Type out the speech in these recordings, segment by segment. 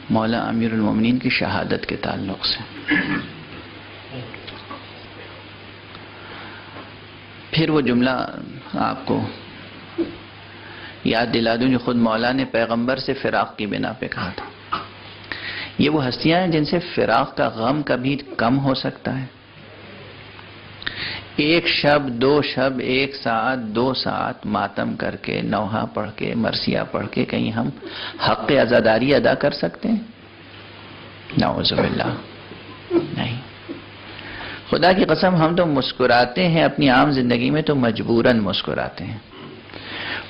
مولا امیر المومنین کی شہادت کے تعلق سے۔ پھر وہ جملہ آپ کو یاد دلا دوں جو خود مولا نے پیغمبر سے فراق کی بنا پہ کہا تھا۔ یہ وہ ہستیاں ہیں جن سے فراق کا غم کبھی کم ہو سکتا ہے۔ ایک شب، دو شب، ایک ساعت، 2 ساعت ماتم کر کے، نوحہ پڑھ کے، مرثیہ پڑھ کے کہیں ہم حق عزاداری ادا کر سکتے ہیں؟ نعوذ باللہ، نہیں۔ خدا کی قسم ہم تو مسکراتے ہیں اپنی عام زندگی میں تو مجبوراً مسکراتے ہیں،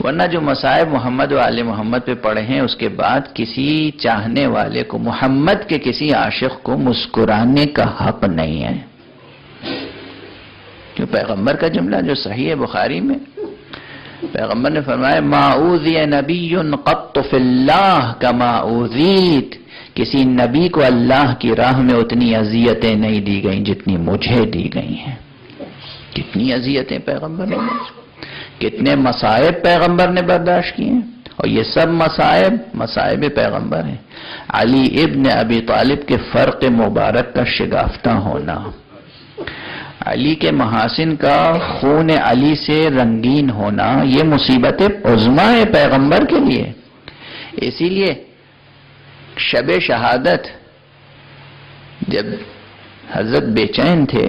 ورنہ جو مصائب محمد و آل محمد پہ پڑے ہیں اس کے بعد کسی چاہنے والے کو، محمد کے کسی عاشق کو مسکرانے کا حق نہیں ہے۔ جو پیغمبر کا جملہ جو صحیح ہے بخاری میں، پیغمبر نے فرمایا ما اوذی نبی قط فی اللہ کما اوذیت، کسی نبی کو اللہ کی راہ میں اتنی اذیتیں نہیں دی گئیں جتنی مجھے دی گئی ہیں۔ کتنی اذیتیں پیغمبر نے، کتنے مصائب پیغمبر نے برداشت کیے ہیں، اور یہ سب مصائب پیغمبر ہیں۔ علی ابن ابی طالب کے فرق مبارک کا شگافتہ ہونا، علی کے محاسن کا خون علی سے رنگین ہونا، یہ مصیبت عظمیٰ ہے پیغمبر کے لیے۔ اسی لیے شب شہادت جب حضرت بے چین تھے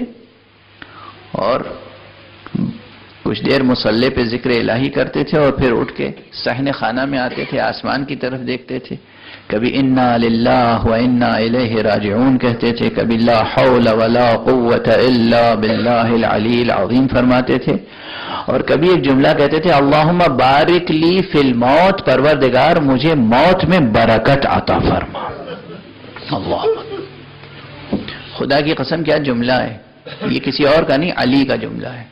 اور کچھ دیر مصلی پہ ذکر الہی کرتے تھے اور پھر اٹھ کے صحن خانہ میں آتے تھے، آسمان کی طرف دیکھتے تھے، کبھی انا للہ و انا الیہ راجعون کہتے تھے، کبھی لا حول ولا قوت الا باللہ العلی العظیم فرماتے تھے، اور کبھی ایک جملہ کہتے تھے اللہم بارک لی فی الموت، پروردگار مجھے موت میں برکت عطا فرما۔ اللہ، خدا کی قسم کیا جملہ ہے، یہ کسی اور کا نہیں، علی کا جملہ ہے۔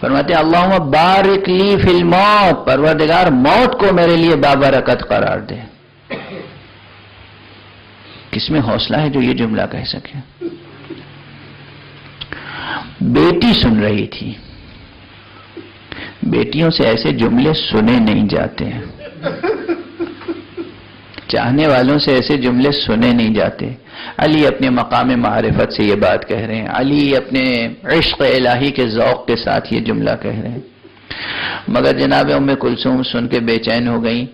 فرماتے ہیں اللہم بارک لی فی الموت، پروردگار موت کو میرے لیے بابرکت قرار دے۔ کس میں حوصلہ ہے جو یہ جملہ کہہ سکے؟ بیٹی سن رہی تھی، بیٹیوں سے ایسے جملے سنے نہیں جاتے ہیں، چاہنے والوں سے ایسے جملے سنے نہیں جاتے۔ علی اپنے مقام معرفت سے یہ بات کہہ رہے ہیں، علی اپنے عشق الہی کے ذوق کے ساتھ یہ جملہ کہہ رہے ہیں، مگر جناب ام کلثوم سن کے بے چین ہو گئیں۔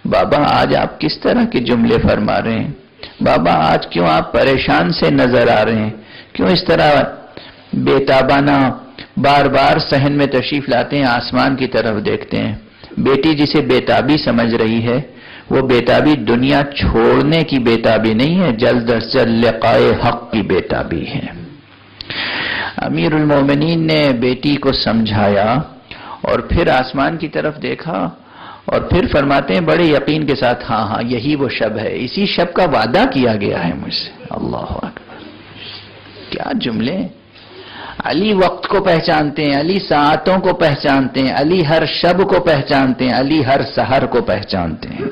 بابا آج آپ کس طرح کے جملے فرما رہے ہیں؟ بابا آج کیوں آپ پریشان سے نظر آ رہے ہیں؟ کیوں اس طرح بے تابانہ بار بار صحن میں تشریف لاتے ہیں، آسمان کی طرف دیکھتے ہیں؟ بیٹی جسے بےتابی سمجھ رہی ہے وہ بےتابی دنیا چھوڑنے کی بےتابی نہیں ہے، جلد از جلد لقائے حق کی بےتابی ہے۔ امیر المومنین نے بیٹی کو سمجھایا اور پھر آسمان کی طرف دیکھا اور پھر فرماتے ہیں بڑے یقین کے ساتھ ہاں ہاں یہی وہ شب ہے، اسی شب کا وعدہ کیا گیا ہے مجھ سے۔ اللہ اکبر، کیا جملے! علی وقت کو پہچانتے ہیں، علی ساعتوں کو پہچانتے ہیں، علی ہر شب کو پہچانتے ہیں، علی ہر سحر کو پہچانتے ہیں۔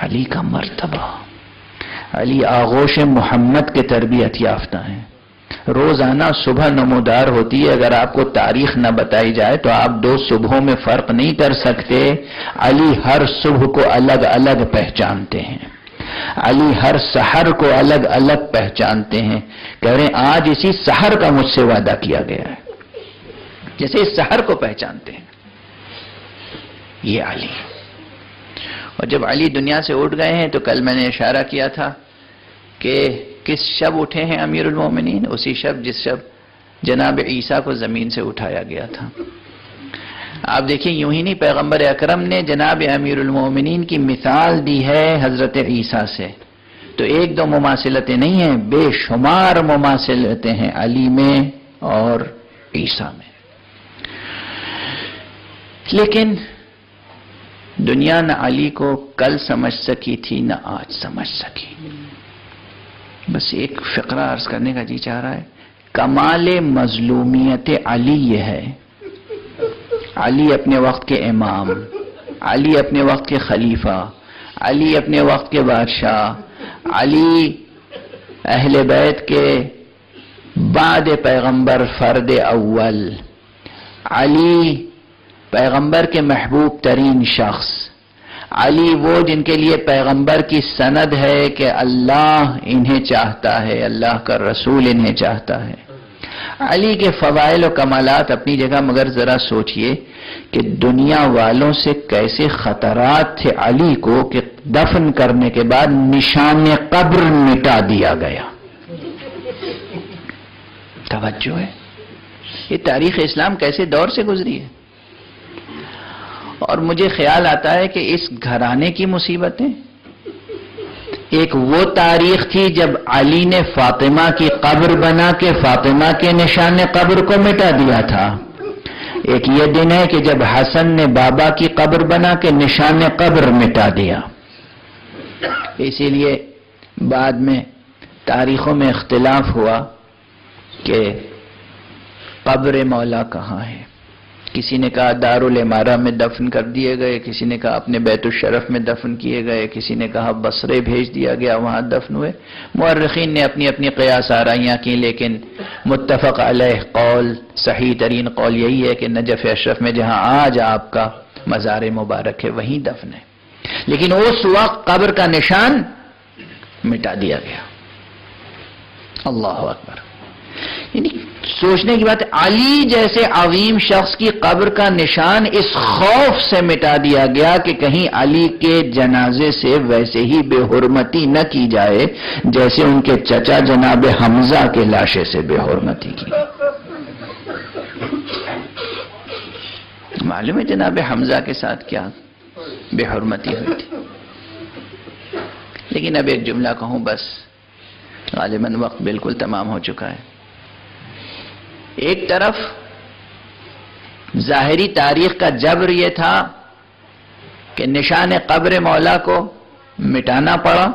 علی کا مرتبہ، علی آغوش محمد کے تربیت یافتہ ہیں، روزانہ صبح نمودار ہوتی ہے۔ اگر آپ کو تاریخ نہ بتائی جائے تو آپ 2 صبحوں میں فرق نہیں کر سکتے۔ علی ہر صبح کو الگ الگ پہچانتے ہیں، علی ہر سحر کو الگ الگ پہچانتے ہیں، کہہ رہے ہیں آج اسی سحر کا مجھ سے وعدہ کیا گیا ہے، جیسے اس سحر کو پہچانتے ہیں۔ یہ علی، اور جب علی دنیا سے اٹھ گئے ہیں تو کل میں نے اشارہ کیا تھا کہ کس شب اٹھے ہیں امیر المومنین؟ اسی شب جس شب جناب عیسیٰ کو زمین سے اٹھایا گیا تھا۔ آپ دیکھیں یوں ہی نہیں، پیغمبر اکرم نے جناب امیر المومنین کی مثال دی ہے حضرت عیسیٰ سے، تو 1-2 مماثلتیں نہیں ہیں، بے شمار مماثلتیں ہیں علی میں اور عیسیٰ میں۔ لیکن دنیا نہ علی کو کل سمجھ سکی تھی نہ آج سمجھ سکی۔ بس ایک فقرہ عرض کرنے کا جی چاہ رہا ہے، کمال مظلومیت علی یہ ہے، علی اپنے وقت کے امام، علی اپنے وقت کے خلیفہ، علی اپنے وقت کے بادشاہ، علی اہل بیت کے بعد پیغمبر فرد اول، علی پیغمبر کے محبوب ترین شخص، علی وہ جن کے لیے پیغمبر کی سند ہے کہ اللہ انہیں چاہتا ہے، اللہ کا رسول انہیں چاہتا ہے۔ علی کے فضائل و کمالات اپنی جگہ، مگر ذرا سوچئے کہ دنیا والوں سے کیسے خطرات تھے علی کو کہ دفن کرنے کے بعد نشان قبر مٹا دیا گیا۔ توجہ ہے، یہ تاریخ اسلام کیسے دور سے گزری ہے۔ اور مجھے خیال آتا ہے کہ اس گھرانے کی مصیبتیں، ایک وہ تاریخ تھی جب علی نے فاطمہ کی قبر بنا کے فاطمہ کے نشان قبر کو مٹا دیا تھا، ایک یہ دن ہے کہ جب حسن نے بابا کی قبر بنا کے نشان قبر مٹا دیا۔ اسی لیے بعد میں تاریخوں میں اختلاف ہوا کہ قبر مولا کہاں ہے۔ کسی نے کہا دارالامارہ میں دفن کر دیے گئے، کسی نے کہا اپنے بیت الشرف میں دفن کیے گئے، کسی نے کہا بصرے بھیج دیا گیا، وہاں دفن ہوئے۔ مورخین نے اپنی اپنی قیاس آرائیاں کی، لیکن متفق علیہ قول، صحیح ترین قول یہی ہے کہ نجف اشرف میں جہاں آج آپ کا مزار مبارک ہے وہیں دفن ہے، لیکن اس وقت قبر کا نشان مٹا دیا گیا۔ اللہ اکبر۔ یعنی سوچنے کی بات ہے، علی جیسے عظیم شخص کی قبر کا نشان اس خوف سے مٹا دیا گیا کہ کہیں علی کے جنازے سے ویسے ہی بے حرمتی نہ کی جائے جیسے ان کے چچا جناب حمزہ کے لاشے سے بے حرمتی کی۔ معلوم ہے جناب حمزہ کے ساتھ کیا بے حرمتی ہوئی تھی۔ لیکن اب ایک جملہ کہوں بس، غالباً وقت بالکل تمام ہو چکا ہے۔ ایک طرف ظاہری تاریخ کا جبر یہ تھا کہ نشان قبر مولا کو مٹانا پڑا،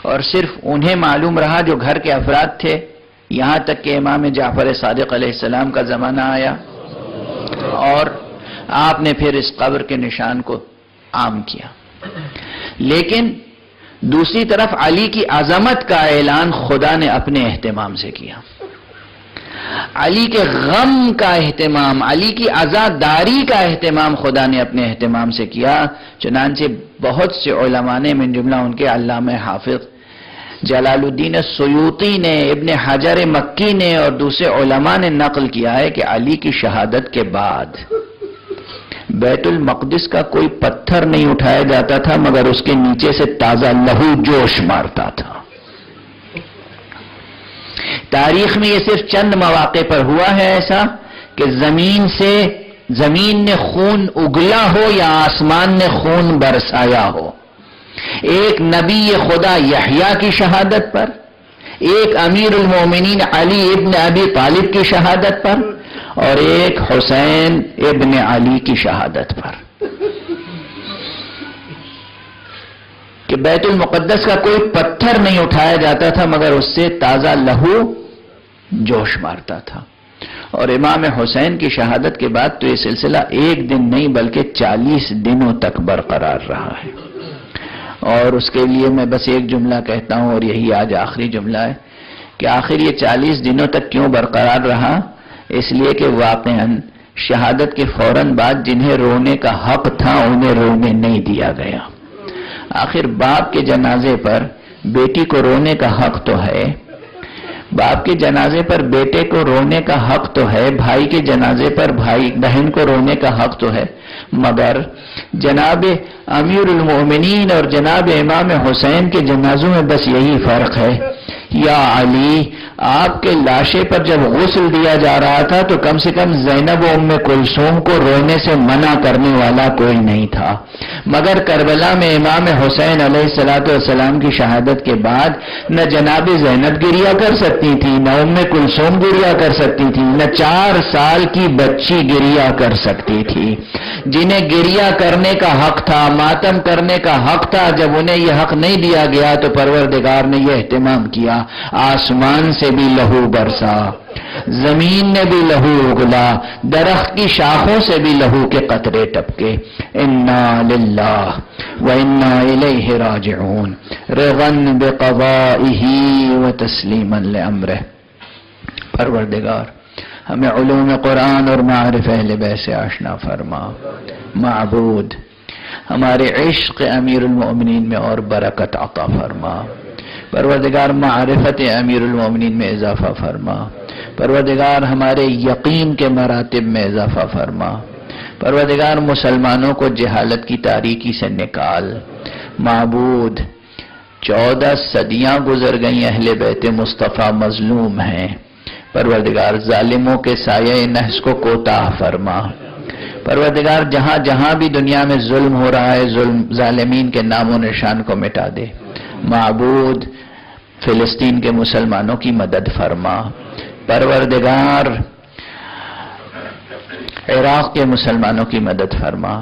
اور صرف انہیں معلوم رہا جو گھر کے افراد تھے، یہاں تک کہ امام جعفر صادق علیہ السلام کا زمانہ آیا اور آپ نے پھر اس قبر کے نشان کو عام کیا۔ لیکن دوسری طرف علی کی عظمت کا اعلان خدا نے اپنے اہتمام سے کیا، علی کے غم کا اہتمام، علی کی عزاداری کا اہتمام خدا نے اپنے اہتمام سے کیا۔ چنانچہ بہت سے علماء نے، من جملہ ان کے علامہ حافظ جلال الدین السیوطی نے، ابن حجر مکی نے اور دوسرے علماء نے نقل کیا ہے کہ علی کی شہادت کے بعد بیت المقدس کا کوئی پتھر نہیں اٹھایا جاتا تھا مگر اس کے نیچے سے تازہ لہو جوش مارتا تھا۔ تاریخ میں یہ صرف چند مواقع پر ہوا ہے ایسا کہ زمین نے خون اگلا ہو یا آسمان نے خون برسایا ہو۔ ایک نبی خدا یحییٰ کی شہادت پر، ایک امیر المومنین علی ابن ابی طالب کی شہادت پر، اور ایک حسین ابن علی کی شہادت پر، کہ بیت المقدس کا کوئی پتھر نہیں اٹھایا جاتا تھا مگر اس سے تازہ لہو جوش مارتا تھا۔ اور امام حسین کی شہادت کے بعد تو یہ سلسلہ ایک دن نہیں بلکہ 40 دنوں تک برقرار رہا ہے۔ اور اس کے لیے میں بس ایک جملہ کہتا ہوں، اور یہی آج آخری جملہ ہے، کہ آخر یہ 40 دنوں تک کیوں برقرار رہا؟ اس لیے کہ واقعاً شہادت کے فوراً بعد جنہیں رونے کا حق تھا انہیں رونے نہیں دیا گیا۔ آخر باپ کے جنازے پر بیٹی کو رونے کا حق تو ہے، باپ کے جنازے پر بیٹے کو رونے کا حق تو ہے، بھائی کے جنازے پر بھائی بہن کو رونے کا حق تو ہے، مگر جناب امیر المومنین اور جناب امام حسین کے جنازوں میں بس یہی فرق ہے، یا علی آپ کے لاشے پر جب غسل دیا جا رہا تھا تو کم سے کم زینب و ام کلثوم کو رونے سے منع کرنے والا کوئی نہیں تھا، مگر کربلا میں امام حسین علیہ السلام کی شہادت کے بعد نہ جناب زینب گریہ کر سکتی تھی، نہ ام کلثوم گریہ کر سکتی تھی، نہ 4 سال کی بچی گریہ کر سکتی تھی۔ جنہیں گریہ کرنے کا حق تھا، ماتم کرنے کا حق تھا، جب انہیں یہ حق نہیں دیا گیا تو پروردگار نے یہ اہتمام کیا، آسمان سے بھی لہو برسا، زمین نے بھی لہو اگلا، درخت کی شاخوں سے بھی لہو کے قطرے ٹپکے۔ انا للہ و انا الیہ راجعون، رضا بقضائہ و تسلیما لامرہ۔ پروردگار ہمیں علوم قرآن اور معارف اہل بیت سے آشنا فرما۔ معبود ہمارے عشق امیر المؤمنین میں اور برکت عطا فرما، پروردگار معرفت امیر المؤمنین میں اضافہ فرما، پروردگار ہمارے یقین کے مراتب میں اضافہ فرما، پروردگار مسلمانوں کو جہالت کی تاریکی سے نکال۔ معبود 14 صدیاں گزر گئیں، اہل بیت مصطفیٰ مظلوم ہیں، پروردگار ظالموں کے سایہ نحس کو کوتاہ فرما، پروردگار جہاں جہاں بھی دنیا میں ظلم ہو رہا ہے ظالمین کے نام و نشان کو مٹا دے۔ معبود فلسطین کے مسلمانوں کی مدد فرما، پروردگار عراق کے مسلمانوں کی مدد فرما۔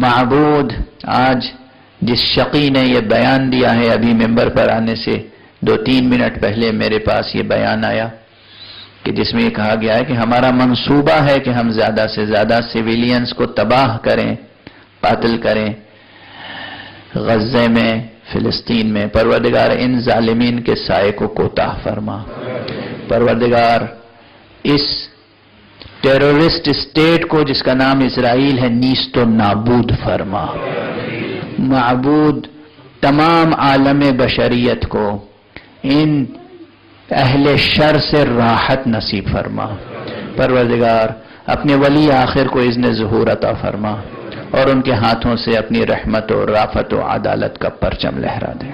معبود آج جس شقی نے یہ بیان دیا ہے، ابھی ممبر پر آنے سے 2-3 منٹ پہلے میرے پاس یہ بیان آیا کہ جس میں یہ کہا گیا ہے کہ ہمارا منصوبہ ہے کہ ہم زیادہ سے زیادہ سویلینز کو تباہ کریں، قاتل کریں غزے میں، فلسطین میں۔ پروردگار ان ظالمین کے سائے کو کوتاہ فرما، پروردگار اس ٹیرورسٹ اسٹیٹ کو جس کا نام اسرائیل ہے نیست و نابود فرما۔ معبود تمام عالم بشریت کو ان اہل شر سے راحت نصیب فرما، پروردگار اپنے ولی آخر کو اذن ظہور عطا فرما اور ان کے ہاتھوں سے اپنی رحمت و رافت و عدالت کا پرچم لہرا دے۔